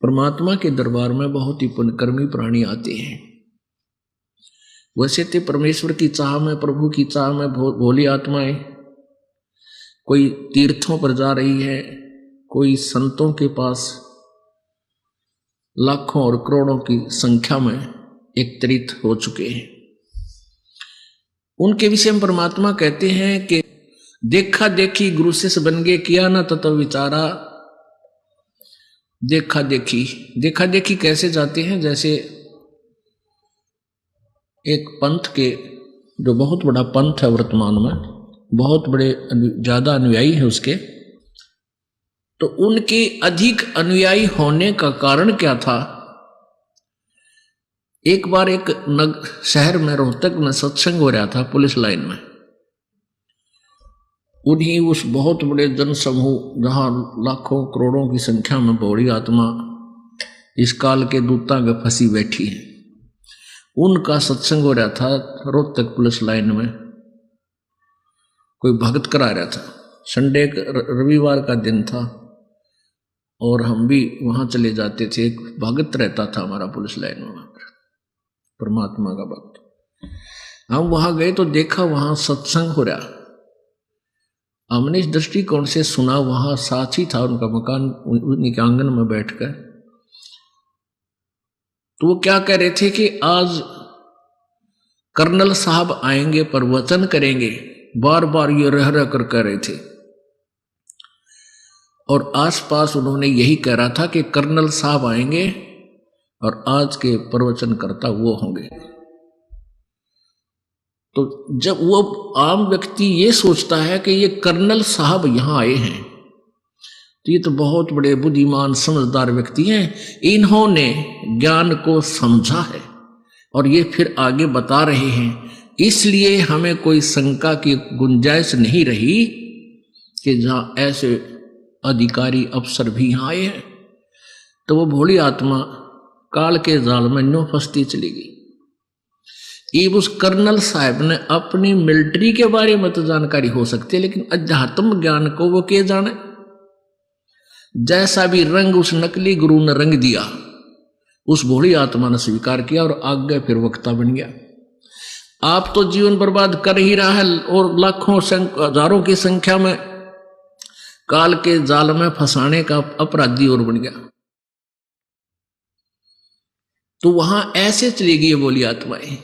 परमात्मा के दरबार में बहुत ही पुण्यकर्मी प्राणी आते हैं। वैसे तो परमेश्वर की चाह में, प्रभु की चाह में भोली आत्माएं कोई तीर्थों पर जा रही है, कोई संतों के पास लाखों और करोड़ों की संख्या में एकत्रित हो चुके हैं। उनके विषय में परमात्मा कहते हैं कि देखा देखी गुरु शिष्य बन गए, किया ना तत्व विचारा। देखा देखी कैसे जाते हैं? जैसे एक पंथ के, जो बहुत बड़ा पंथ है वर्तमान में, बहुत बड़े ज्यादा अनुयायी है उसके, तो उनके अधिक अनुयायी होने का कारण क्या था? एक बार एक शहर में, रोहतक में सत्संग हो रहा था पुलिस लाइन में। उन्हीं उस बहुत बड़े जन समूह जहां लाखों करोड़ों की संख्या में भोली आत्मा इस काल के दूतां में फंसी बैठी है, उनका सत्संग हो रहा था रोहतक पुलिस लाइन में। कोई भगत करा रहा था, संडे रविवार का दिन था और हम भी वहां चले जाते थे। एक भगत रहता था हमारा पुलिस लाइन में, परमात्मा का भक्त। हम वहां गए तो देखा वहां सत्संग हो रहा। हमने इस दृष्टिकोण से सुना, वहां साथी था उनका मकान, उनके आंगन में बैठकर तो वो क्या कह रहे थे कि आज कर्नल साहब आएंगे, प्रवचन करेंगे। बार बार ये रह रह कर कह रहे थे और आसपास उन्होंने यही कह रहा था कि कर्नल साहब आएंगे और आज के प्रवचनकर्ता वो होंगे। तो जब वो आम व्यक्ति ये सोचता है कि ये कर्नल साहब यहां आए हैं, तो ये तो बहुत बड़े बुद्धिमान समझदार व्यक्ति हैं, इन्होंने ज्ञान को समझा है और ये फिर आगे बता रहे हैं, इसलिए हमें कोई शंका की गुंजाइश नहीं रही कि जहां ऐसे अधिकारी अफसर भी यहां आए हैं। तो वो भोली आत्मा काल के जाल में न्यों फंसती चली गई। उस कर्नल साहब ने अपनी मिलिट्री के बारे में तो जानकारी हो सकती है, लेकिन अध्यात्म ज्ञान को वो के जाने। जैसा भी रंग उस नकली गुरु ने रंग दिया, उस भोली आत्मा ने स्वीकार किया और आगे फिर वक्ता बन गया। आप तो जीवन बर्बाद कर ही रहा है और लाखों हजारों की संख्या में काल के जाल में फंसाने का अपराधी और बन गया। तो वहां ऐसे चली गई बोली आत्माएं।